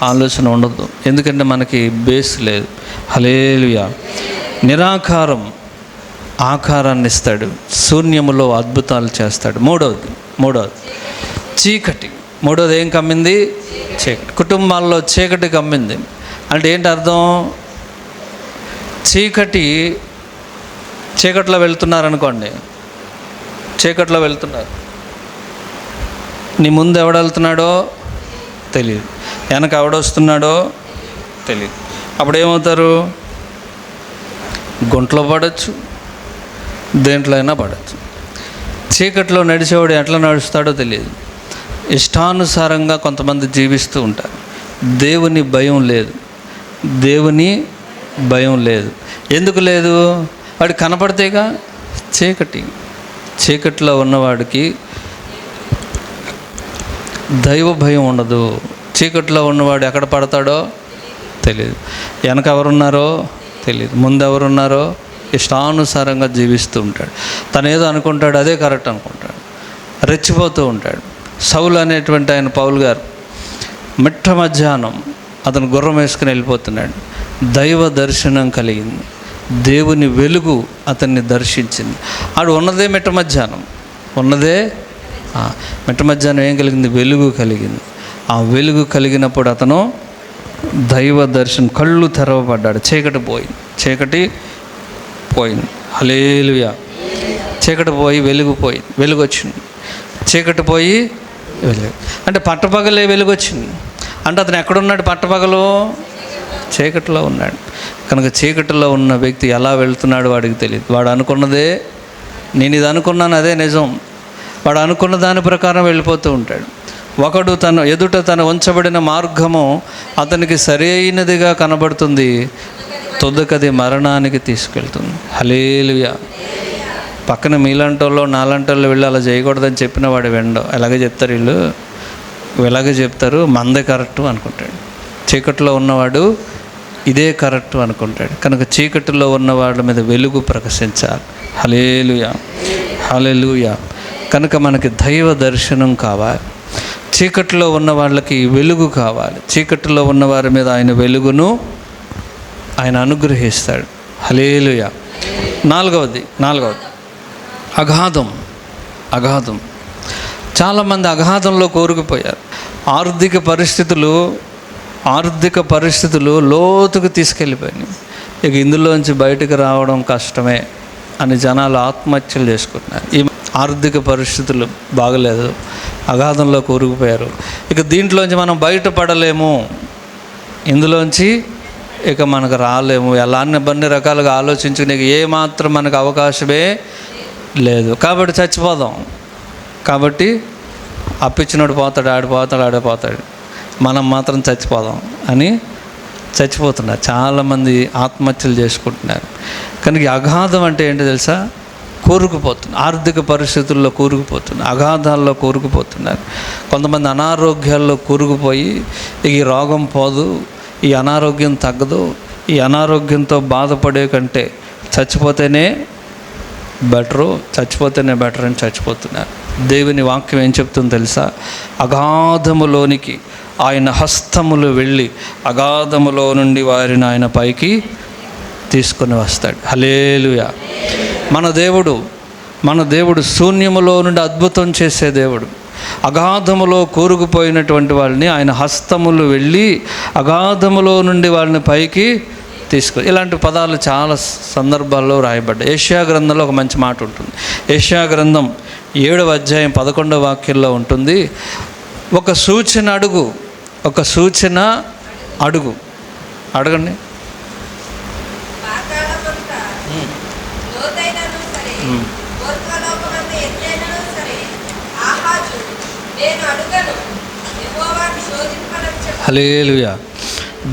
[SPEAKER 1] ఆలోచన ఉండదు. ఎందుకంటే మనకి బేస్ లేదు. హల్లెలూయా. నిరాకారం ఆకారాన్ని ఇస్తాడు, శూన్యములో అద్భుతాలు చేస్తాడు. మూడవది చీకటి. మూడోది ఏం కమ్మింది? చీకటి. కుటుంబాల్లో చీకటి కమ్మింది. అంటే ఏంటి అర్థం? చీకట్లో వెళ్తున్నారనుకోండి, చీకట్లో వెళ్తున్నారు, నీ ముందు ఎవడు వెళ్తున్నాడో తెలియదు, వెనక ఎవడొస్తున్నాడో తెలియదు. అప్పుడు ఏమవుతారు? గుంటలో పడవచ్చు, దేంట్లో అయినా పడవచ్చు. చీకట్లో నడిచేవాడు ఎట్లా నడుస్తాడో తెలియదు. ఇష్టానుసారంగా కొంతమంది జీవిస్తూ ఉంటారు. దేవుని భయం లేదు. ఎందుకు లేదు? వాడు కనపడితేగా. చీకట్లో ఉన్నవాడికి దైవ భయం ఉండదు. చీకట్లో ఉన్నవాడు ఎక్కడ పడతాడో తెలియదు, వెనక ఎవరున్నారో తెలియదు, ముందు ఎవరున్నారో ఇష్టానుసారంగా జీవిస్తూ ఉంటాడు. తను ఏదో అనుకుంటాడు, అదే కరెక్ట్ అనుకుంటాడు, రెచ్చిపోతూ ఉంటాడు. సౌలు అనేటువంటి ఆయన పౌలు గారు మిట్ట మధ్యాహ్నం అతను గుర్రం వేసుకుని వెళ్ళిపోతున్నాడు. దైవ దర్శనం కలిగింది, దేవుని వెలుగు అతన్ని దర్శించింది. ఆడు ఉన్నదే మిట్ట మధ్యాహ్నం ఏం కలిగింది? వెలుగు కలిగింది. ఆ వెలుగు కలిగినప్పుడు అతను దైవ దర్శనం, కళ్ళు తెరవబడ్డాడు. చీకటి పోయింది. హల్లెలూయా. చీకటి పోయి వెలుగు వచ్చింది. చీకటి పోయి వెలుగు అంటే పట్టపగలే వెలుగు వచ్చింది. అంటే అతను ఎక్కడున్నాడు? పట్టపగలు చీకటిలో ఉన్నాడు. కనుక చీకటిలో ఉన్న వ్యక్తి ఎలా వెళ్తున్నాడు వాడికి తెలియదు. వాడు అనుకున్నదే, నేను ఇది అనుకున్నాను అదే నిజం, వాడు అనుకున్న దాని ప్రకారం వెళ్ళిపోతూ ఉంటాడు. ఒకడు తన ఎదుట తను ఉంచబడిన మార్గము అతనికి సరైనదిగా కనబడుతుంది, తుదకది మరణానికి తీసుకెళ్తుంది. హల్లెలూయా. పక్కన మీలాంటోళ్ళు నాలాంటోళ్ళు వెళ్ళి అలా చేయకూడదని చెప్పిన వాడు వెండో ఎలాగే చెప్తారు, ఇలాగే చెప్తారు, మందే కరెక్టు అనుకుంటాడు. చీకటిలో ఉన్నవాడు ఇదే కరెక్టు అనుకుంటాడు. కనుక చీకటిలో ఉన్న వాళ్ళ మీద వెలుగు ప్రకాశించాలి. హల్లెలూయా. కనుక మనకి దైవ దర్శనం కావాలి. చీకటిలో ఉన్న వాళ్ళకి వెలుగు కావాలి. చీకటిలో ఉన్న వారి మీద ఆయన వెలుగును ఆయన అనుగ్రహిస్తాడు. హల్లెలూయా. నాలుగవది అగాధం. చాలామంది అగాధంలో కూరుకుపోయారు. ఆర్థిక పరిస్థితులు లోతుకు తీసుకెళ్ళిపోయినాయి. ఇక ఇందులోంచి బయటకు రావడం కష్టమే అని జనాలు ఆత్మహత్యలు చేసుకుంటున్నారు. ఈ ఆర్థిక పరిస్థితులు బాగలేదు, అగాధంలో కూరుకుపోయారు. ఇక దీంట్లోంచి మనం బయటపడలేము, ఇందులోంచి ఇక మనకు రాలేము, అన్ని రకాలుగా ఆలోచించుకునే ఏమాత్రం మనకు అవకాశమే లేదు. కాబట్టి చచ్చిపోదాం. కాబట్టి అప్పిచ్చినోడు పోతాడు, ఆడిపోతాడు, మనం మాత్రం చచ్చిపోదాం అని చచ్చిపోతున్నారు. చాలామంది ఆత్మహత్యలు చేసుకుంటున్నారు. కనుక అగాధం అంటే ఏంటో తెలుసా? కూరుకుపోతున్నారు. ఆర్థిక పరిస్థితుల్లో కూరుకుపోతున్నారు, అగాధాల్లో కూరుకుపోతున్నారు. కొంతమంది అనారోగ్యాల్లో కూరుకుపోయి ఈ రోగం పోదు, ఈ అనారోగ్యం తగ్గదు, ఈ అనారోగ్యంతో బాధపడే కంటే చచ్చిపోతేనే బెటరు అని చచ్చిపోతున్నారు. దేవుని వాక్యం ఏం చెప్తుందో తెలుసా? అగాధములోనికి ఆయన హస్తములు వెళ్ళి అగాధములో నుండి వారిని ఆయన పైకి తీసుకొని వస్తాడు. హల్లెలూయా. మన దేవుడు శూన్యములో నుండి అద్భుతం చేసే దేవుడు. అగాధములో కూరుకుపోయినటువంటి వాళ్ళని ఆయన హస్తములు వెళ్ళి అగాధములో నుండి వాళ్ళని పైకి ఇలాంటి పదాలు చాలా సందర్భాల్లో రాయబడ్డాయి. యెషయా గ్రంథంలో ఒక మంచి మాట ఉంటుంది. యెషయా గ్రంథం 7వ అధ్యాయం 11వ వాక్యంలో ఉంటుంది, ఒక సూచన అడుగు, ఒక సూచన అడుగు. అడగండి. హల్లెలూయా.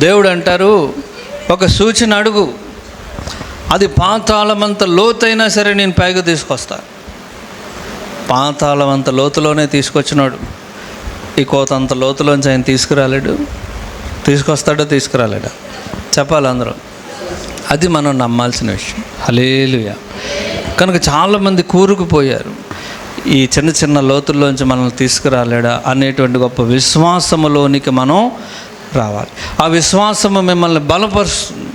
[SPEAKER 1] దేవుడు అంటారు, ఒక సూచన అడుగు, అది పాతాళమంత లోతైనా సరే నేను పైకి తీసుకొస్తా. పాతాళమంత లోతులోనే తీసుకొచ్చినాడు. ఈ కోత అంత లోతులోంచి ఆయన తీసుకురాలేడు. తీసుకొస్తాడో తీసుకురాలేడా చెప్పాలి అందరూ. అది మనం నమ్మాల్సిన విషయం. హల్లెలూయా. కనుక చాలామంది కూరుకుపోయారు, ఈ చిన్న చిన్న లోతుల్లోంచి మనల్ని తీసుకురాలేడా అనేటువంటి గొప్ప విశ్వాసములోనికి మనం రావాలి. ఆ విశ్వాసము మిమ్మల్ని బలపరుస్తుంది.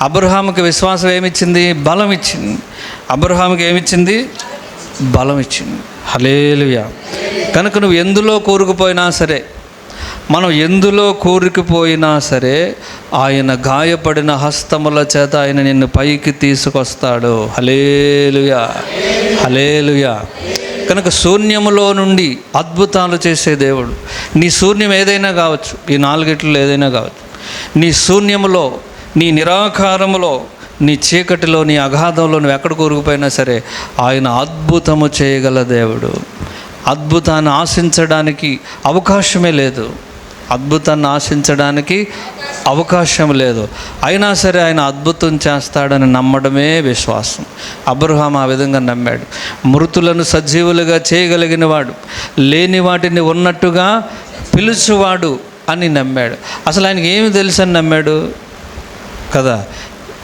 [SPEAKER 1] అబ్రహాముకి విశ్వాసం ఏమిచ్చింది? బలం ఇచ్చింది. అబ్రహాముకి ఏమిచ్చింది? బలం ఇచ్చింది. హల్లెలూయా. కనుక నువ్వు ఎందులో కూరుకుపోయినా సరే, మనం ఎందులో కూరుకుపోయినా సరే, ఆయన గాయపడిన హస్తముల చేత ఆయన నిన్ను పైకి తీసుకొస్తాడు. హల్లెలూయా, హల్లెలూయా. కనుక శూన్యములో నుండి అద్భుతాలు చేసే దేవుడు. నీ శూన్యం ఏదైనా కావచ్చు, ఈ 4 ఏదైనా కావచ్చు. నీ శూన్యములో, నీ నిరాకారములో, నీ చీకటిలో, నీ అగాధంలో నువ్వు ఎక్కడ కూరుకుపోయినా సరే ఆయన అద్భుతము చేయగల దేవుడు. అద్భుతాన్ని ఆశించడానికి అవకాశమే లేదు. అద్భుతాన్ని ఆశించడానికి అవకాశం లేదు. అయినా సరే ఆయన అద్భుతం చేస్తాడని నమ్మడమే విశ్వాసం. అబ్రహాము ఆ విధంగా నమ్మాడు. మృతులను సజీవులుగా చేయగలిగిన వాడు, లేని వాటిని ఉన్నట్టుగా పిలుచువాడు అని నమ్మాడు. అసలు ఆయనకి ఏమి తెలుసు అని నమ్మాడు కదా.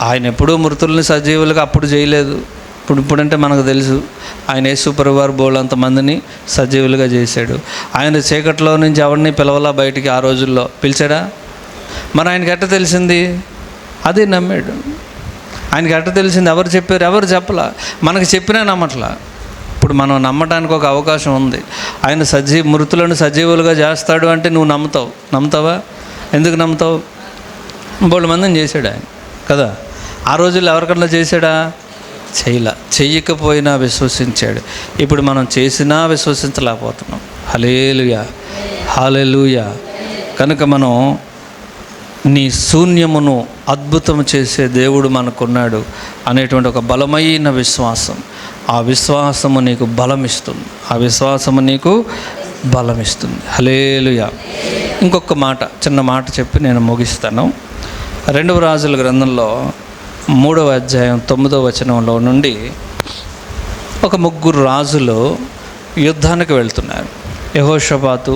[SPEAKER 1] ఆయన ఎప్పుడూ మృతుల్ని సజీవులుగా అప్పుడు చేయలేదు. ఇప్పుడంటే మనకు తెలుసు, ఆయన యేసుప్రభువారు బోళ్ళంతమందిని సజీవులుగా చేశాడు. ఆయన చీకట్లో నుంచి ఎవరిని పిలవలా బయటికి. ఆ రోజుల్లో పిలిచాడా? మరి ఆయనకి ఎట్ట తెలిసింది? అదే నమ్మాడు. ఆయనకి ఎట్ట తెలిసింది? ఎవరు చెప్పారు? ఎవరు చెప్పలా. మనకు చెప్పినా నమ్మట్లా. ఇప్పుడు మనం నమ్మటానికి ఒక అవకాశం ఉంది. ఆయన మృతులను సజీవులుగా చేస్తాడు అంటే నువ్వు నమ్ముతావు. నమ్ముతావా? ఎందుకు నమ్ముతావు? బోళ్ళ మందిని చేశాడు ఆయన కదా. ఆ రోజుల్లో ఎవరికన్నా చేశాడా? చెయ్యకపోయినా విశ్వసించాడు. ఇప్పుడు మనం చేసినా విశ్వసించలేకపోతున్నాం. హల్లెలూయా, హల్లెలూయా. కనుక మనం నీ శూన్యమును అద్భుతం చేసే దేవుడు మనకున్నాడు అనేటువంటి ఒక బలమైన విశ్వాసం. ఆ విశ్వాసము నీకు బలమిస్తుంది. ఆ విశ్వాసము నీకు బలమిస్తుంది. హల్లెలూయా. ఇంకొక మాట, చిన్న మాట చెప్పి నేను ముగిస్తాను. 2వ రాజుల గ్రంథంలో 3వ అధ్యాయం 9వ వచనంలో నుండి ఒక 3 రాజులు యుద్ధానికి వెళ్తున్నారు. యెహోషాపాతు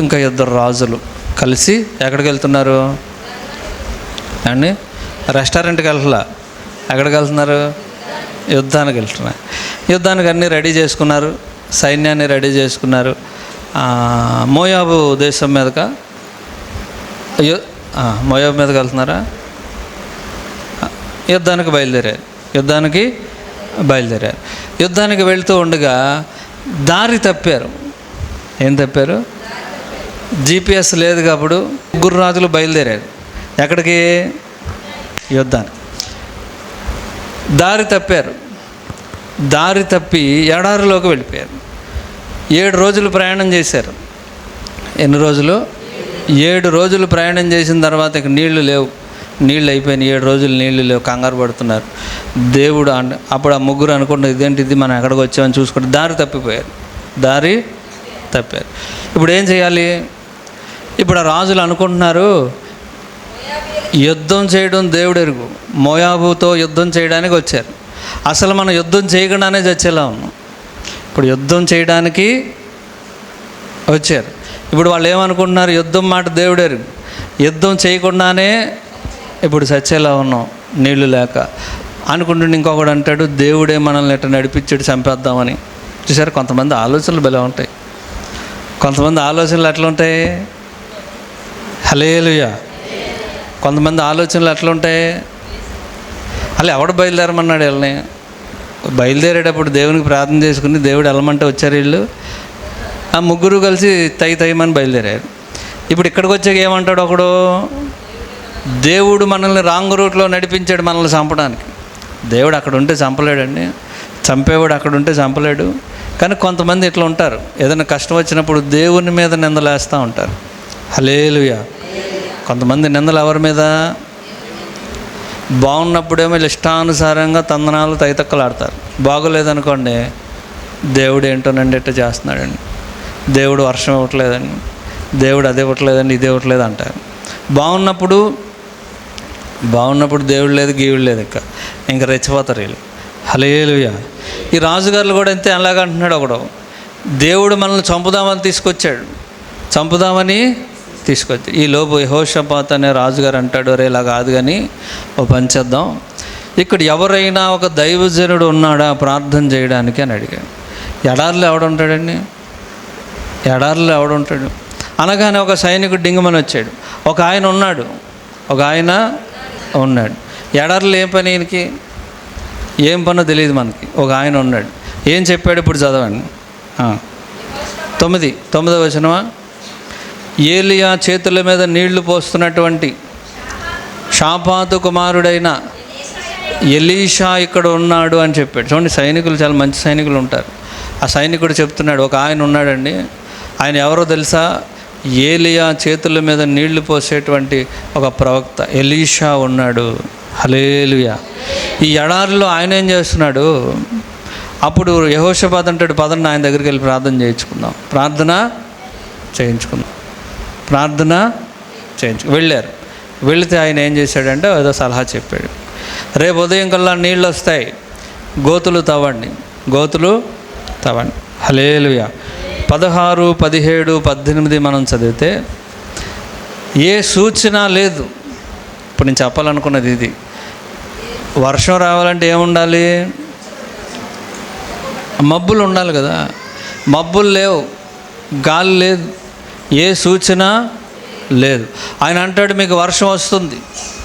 [SPEAKER 1] ఇంకా 2 రాజులు కలిసి ఎక్కడికి వెళ్తున్నారు అండి? రెస్టారెంట్కి వెళ్ళలా. ఎక్కడికి వెళ్తున్నారు? యుద్ధానికి వెళ్తున్నారు. యుద్ధానికి అన్నీ రెడీ చేసుకున్నారు, సైన్యాన్ని రెడీ చేసుకున్నారు. మోయాబు దేశం మీదగా, మోయాబు మీదకి వెళ్తున్నారా? యుద్ధానికి బయలుదేరారు. యుద్ధానికి వెళ్తూ ఉండగా దారి తప్పారు. ఏం తప్పారు? GPS లేదు కాబట్టి 3 రాజులు బయలుదేరారు. ఎక్కడికి? యుద్ధానికి. దారి తప్పారు. దారి తప్పి ఎడారిలోకి వెళ్ళిపోయారు. 7 రోజులు ప్రయాణం చేశారు. ఎన్ని రోజులు? 7 రోజులు ప్రయాణం చేసిన తర్వాత ఇక నీళ్లు లేవు. నీళ్ళు అయిపోయినాయి. 7 రోజులు నీళ్లు లేవు. కంగారు పడుతున్నారు. దేవుడు అప్పుడు ఆ 3 అనుకుంటున్నారు, ఇదేంటిది, మనం ఎక్కడికి వచ్చామని చూసుకుంటే దారి తప్పారు. ఇప్పుడు ఏం చేయాలి? ఇప్పుడు ఆ రాజులు అనుకుంటున్నారు, యుద్ధం చేయడం దేవుడు ఎరుగు. మోయాబుతో యుద్ధం చేయడానికి వచ్చారు. అసలు మనం యుద్ధం చేయకుండానే చచ్చేలా ఉన్నాం. ఇప్పుడు యుద్ధం చేయడానికి వచ్చారు. ఇప్పుడు వాళ్ళు ఏమనుకుంటున్నారు? యుద్ధం మాట దేవుడు ఎరుగు. యుద్ధం చేయకుండానే ఇప్పుడు చచ్చేలా ఉన్నాం నీళ్లు లేక అనుకుంటుంటే ఇంకొకడు అంటాడు, దేవుడే మనల్ని ఎట్లా నడిపించాడు చంపేద్దామని. చూసారు, కొంతమంది ఆలోచనలు భలే ఉంటాయి. కొంతమంది ఆలోచనలు ఎట్లా ఉంటాయి? హల్లెలూయా. కొంతమంది ఆలోచనలు ఎట్లా ఉంటాయి? అలా ఎవడు బయలుదేరమన్నాడు వీళ్ళని? బయలుదేరేటప్పుడు దేవునికి ప్రార్థన చేసుకుని దేవుడు వెళ్ళమంటే వచ్చారు వీళ్ళు. ఆ 3 కలిసి తయమని బయలుదేరారు. ఇప్పుడు ఇక్కడికి వచ్చాక ఏమంటాడు ఒకడు? దేవుడు మనల్ని రాంగ్ రూట్లో నడిపించాడు మనల్ని చంపడానికి. దేవుడు అక్కడ ఉంటే చంపలేడండి, చంపేవాడు అక్కడ ఉంటే చంపలేడు. కానీ కొంతమంది ఇట్లా ఉంటారు, ఏదైనా కష్టం వచ్చినప్పుడు దేవుని మీద నిందలేస్తూ ఉంటారు. హల్లెలూయా. కొంతమంది నిందలు ఎవరి మీద? బాగున్నప్పుడేమో ఇష్టానుసారంగా తందనాలు తైతక్కలాడతారు. బాగోలేదనుకోండి, దేవుడు ఏంటోనండి ఎట్ట చేస్తున్నాడండి, దేవుడు వర్షం ఇవ్వట్లేదండి, దేవుడు అది ఇవ్వట్లేదండి, ఇది ఇవ్వట్లేదు అంటారు. బాగున్నప్పుడు దేవుడు లేదు, గీవుడు లేదు, ఇంకా రెచ్చిపోతారు వీళ్ళు. హల్లెలూయా. ఈ రాజుగారులు కూడా అంతే. అలాగంటున్నాడు ఒకడు, దేవుడు మనల్ని చంపుదామని తీసుకొచ్చి ఈ లోపు యెహోషాపాతు అనే రాజుగారు అంటాడు, అరే ఇలా కాదు కానీ ఓ పని చేద్దాం, ఇక్కడ ఎవరైనా ఒక దైవజనుడు ఉన్నాడా ప్రార్థన చేయడానికి అని అడిగాడు. ఎడారిలో ఎవడుంటాడండి? ఎడారిలో ఎవడుంటాడు? అనగానే ఒక సైనికుడు డింగమని వచ్చాడు. ఒక ఆయన ఉన్నాడు. ఎడారిలో ఏం పని? ఈయనకి ఏం పనో తెలియదు మనకి. ఒక ఆయన ఉన్నాడు. ఏం చెప్పాడు ఇప్పుడు చదవండి. 9వ వచనమా? ఏలియా చేతుల మీద నీళ్లు పోస్తున్నటువంటి షాపాతు కుమారుడైన ఎలీషా ఇక్కడ ఉన్నాడు అని చెప్పాడు. చూడండి, సైనికులు చాలా మంచి సైనికులు ఉంటారు. ఆ సైనికుడు చెప్తున్నాడు, ఒక ఆయన ఉన్నాడండి, ఆయన ఎవరో తెలుసా? ఏలియా చేతుల మీద నీళ్లు పోసేటువంటి ఒక ప్రవక్త ఎలీషా ఉన్నాడు. హల్లెలూయా. ఈ ఎడారిలో ఆయన ఏం చేస్తున్నాడు? అప్పుడు యెహోషాపాతు అంటాడు, పదండి ఆయన దగ్గరికి వెళ్ళి ప్రార్థన చేయించుకు వెళ్ళారు. వెళితే ఆయన ఏం చేశాడంటే ఏదో సలహా చెప్పాడు. రేపు ఉదయం కల్లా నీళ్ళు వస్తాయి, గోతులు తవ్వండి. హల్లెలూయా. 16, 17, 18 మనం చదివితే ఏ సూచన లేదు. ఇప్పుడు నేను చెప్పాలనుకున్నది ఇది. వర్షం రావాలంటే ఏముండాలి? మబ్బులు ఉండాలి కదా. మబ్బులు లేవు, గాలి లేదు, ఏ సూచన లేదు. ఆయన అంటాడు, మీకు వర్షం వస్తుంది,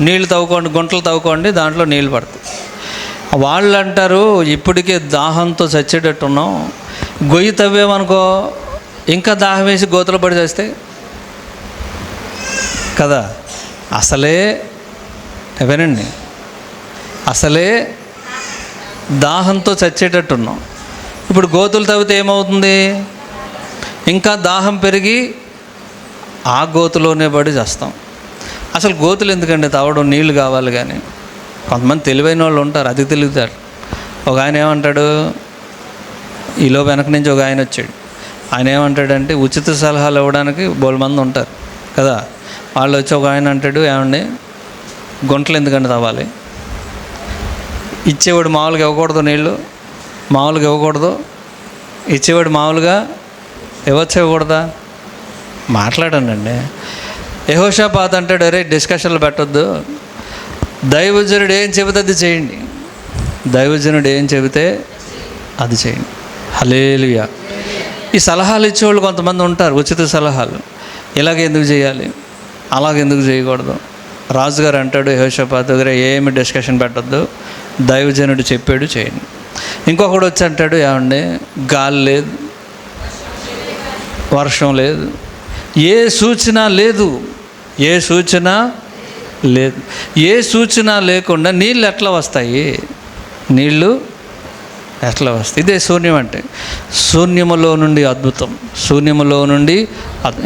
[SPEAKER 1] నీళ్ళు తవ్వుకోండి, గుంటలు తవ్వుకోండి, దాంట్లో నీళ్ళు పడతాయి. వాళ్ళు అంటారు, ఇప్పటికే దాహంతో చచ్చేటట్టున్నాం, గొయ్యి తవ్వేమనుకో ఇంకా దాహం వేసి గోతులు పడి చేస్తే కదా. వినండి, అసలే దాహంతో చచ్చేటట్టున్నాం. ఇప్పుడు గోతులు తవ్వితే ఏమవుతుంది? ఇంకా దాహం పెరిగి ఆ గోతులోనే పడి చేస్తాం. అసలు గోతులు ఎందుకండి తవ్వడం? నీళ్లు కావాలి. కానీ కొంతమంది తెలివైన వాళ్ళు ఉంటారు, అది తెలివితారు. ఒక ఆయన ఏమంటాడు, ఈలో వెనక నుంచి ఒక ఆయన వచ్చాడు. ఆయన ఏమంటాడంటే, ఉచిత సలహాలు ఇవ్వడానికి బోల్ మంది ఉంటారు కదా. వాళ్ళు వచ్చి ఒక ఆయన అంటాడు, ఏమండి గుంటలు ఎందుకంటే తవ్వాలి? ఇచ్చేవాడు మామూలుగా ఇవ్వకూడదు, నీళ్ళు మామూలుగా ఇవ్వకూడదు, ఇచ్చేవాడు మామూలుగా ఇవ్వకూడదా? మాట్లాడానండి. యెహోషాపాతు అంటాడు, అరే డిస్కషన్లు పెట్టొద్దు, దైవజనుడు ఏం చెబితే అది చేయండి, అది చేయండి. హల్లెలూయా. ఈ సలహాలు ఇచ్చేవాళ్ళు కొంతమంది ఉంటారు, ఉచిత సలహాలు. ఇలాగ ఎందుకు చేయాలి, అలాగెందుకు చేయకూడదు? రాజుగారు అంటాడు యెహోషాపాతు దగ్గర, ఏమి డిస్కషన్ పెట్టొద్దు, దైవజనుడు చెప్పాడు చేయండి. ఇంకొకడు వచ్చి అంటాడు, ఏమండి గాలి లేదు, వర్షం లేదు, ఏ సూచన లేకుండా నీళ్ళు ఎట్లా వస్తాయి? ఇదే శూన్యం అంటే. శూన్యములో నుండి అద్భుతం,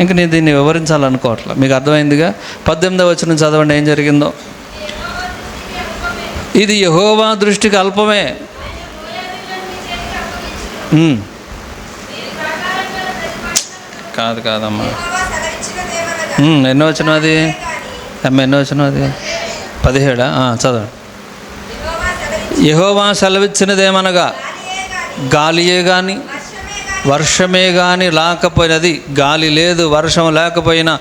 [SPEAKER 1] ఇంక నేను దీన్ని వివరించాలనుకోవట్లే, మీకు అర్థమైందిగా. 18వ వచనం చదవండి, ఏం జరిగిందో. ఇది యెహోవా దృష్టికి అల్పమే. కాదమ్మా. ఎన్నో వచనం అది? 17. చదవండి. యెహోవా సెలవిచ్చినదేమనగా గాలియే గాని వర్షమే గాని లేకపోయినది. గాలి లేదు, వర్షం లేకపోయినా,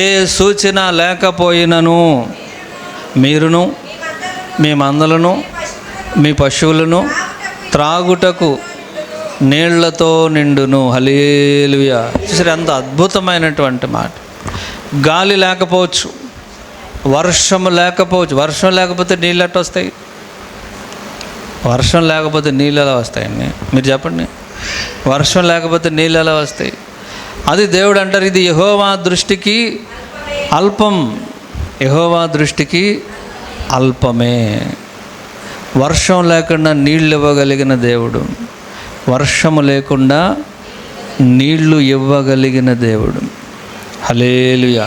[SPEAKER 1] ఏ సూచన లేకపోయినను మీరును మీ మందలను మీ పశువులను త్రాగుటకు నీళ్లతో నిండును. హల్లెలూయా. చూసారు ఎంత అద్భుతమైనటువంటి మాట. గాలి లేకపోవచ్చు, వర్షం లేకపోతే నీళ్ళు ఎట్లా వస్తాయి? వర్షం లేకపోతే నీళ్ళు ఎలా వస్తాయండి? మీరు చెప్పండి. వర్షం లేకపోతే నీళ్ళు ఎలా వస్తాయి? అది దేవుడు అంటారు, ఇది యెహోవా దృష్టికి అల్పం. యెహోవా దృష్టికి అల్పమే. వర్షం లేకుండా నీళ్ళు ఇవ్వగలిగిన దేవుడు, వర్షము లేకుండా నీళ్లు ఇవ్వగలిగిన దేవుడు. హల్లెలూయా.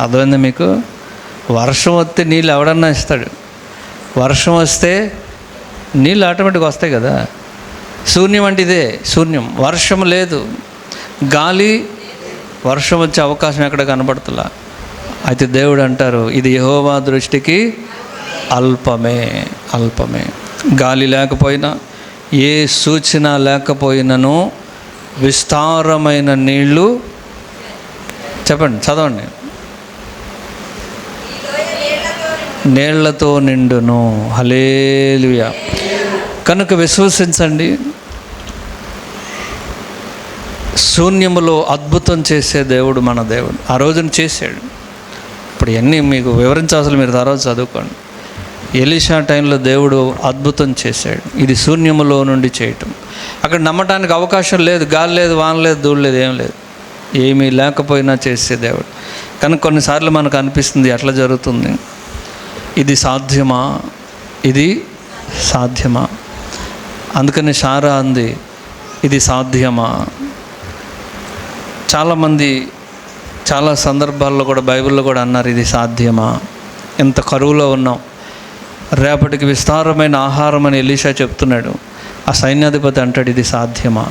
[SPEAKER 1] అర్థమైందా మీకు? వర్షం వస్తే నీళ్ళు ఎవడన్నా ఇస్తాడు. వర్షం వస్తే నీళ్ళు ఆటోమేటిక్గా వస్తాయి కదా. శూన్యం అంటే ఇదే, శూన్యం. వర్షం లేదు, గాలి, వర్షం వచ్చే అవకాశం ఎక్కడ కనబడుతులా. అయితే దేవుడు అంటారు, ఇది యెహోవా దృష్టికి అల్పమే, అల్పమే. గాలి లేకపోయినా, ఏ సూచన లేకపోయినను విస్తారమైన నీళ్ళు, చెప్పండి, చదవండి, నీళ్లతో నిండును. హల్లెలూయా. కనుక విశ్వసించండి, శూన్యములో అద్భుతం చేసే దేవుడు మన దేవుడు. ఆ రోజున చేశాడు. ఇప్పుడు ఇవన్నీ మీకు వివరించాల్సిన, మీరు తర్వాత చదువుకోండి. ఎలీషా టైంలో దేవుడు అద్భుతం చేశాడు. ఇది శూన్యములో నుండి చేయటం. అక్కడ నమ్మటానికి అవకాశం లేదు. గాలి లేదు, వాన లేదు, ధూళి లేదు, ఏం లేదు. ఏమీ లేకపోయినా చేసే దేవుడు. కానీ కొన్నిసార్లు మనకు అనిపిస్తుంది, ఎట్లా జరుగుతుంది, ఇది సాధ్యమా, ఇది సాధ్యమా? అందుకని శారా అంది, ఇది సాధ్యమా? చాలామంది చాలా సందర్భాల్లో కూడా బైబిల్లో కూడా అన్నారు, ఇది సాధ్యమా? ఎంత కరువులో ఉన్నాం, రేపటికి విస్తారమైన ఆహారం అని ఎలీషా చెప్తున్నాడు. ఆ సైన్యాధిపతి అంటాడు, ఇది సాధ్యమా?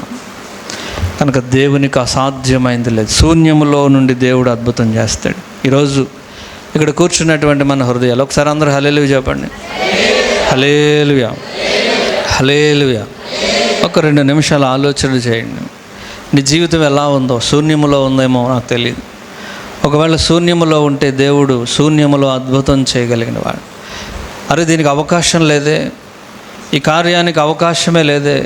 [SPEAKER 1] కనుక దేవునికి అసాధ్యమైంది లేదు. శూన్యములో నుండి దేవుడు అద్భుతం చేస్తాడు. ఈరోజు ఇక్కడ కూర్చున్నటువంటి మన హృదయాలు ఒకసారి అందరూ హల్లెలూయా చెప్పండి. హల్లెలూయా, హల్లెలూయా. ఒక 2 నిమిషాలు ఆలోచన చేయండి. నీ జీవితం ఎలా ఉందో, శూన్యములో ఉందేమో నాకు తెలియదు. ఒకవేళ శూన్యములో ఉంటే దేవుడు శూన్యములో అద్భుతం చేయగలిగిన వాడు. అరే దీనికి అవకాశం లేదే, ఈ కార్యానికి అవకాశమే లేదే.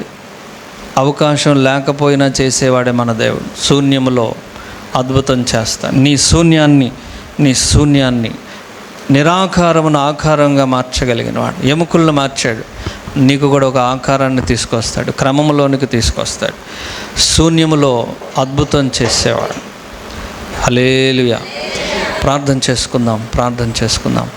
[SPEAKER 1] అవకాశం లేకపోయినా చేసేవాడే మన దేవుడు. శూన్యములో అద్భుతం చేస్తాడు. నీ శూన్యాన్ని నిరాకారమును ఆకారంగా మార్చగలిగిన వాడు. ఎముకలను మార్చాడు, నీకు కూడా ఒక ఆకారాన్ని తీసుకొస్తాడు, క్రమంలోనికి తీసుకొస్తాడు. శూన్యములో అద్భుతం చేసేవాడు. హల్లెలూయా. ప్రార్థన చేసుకుందాం.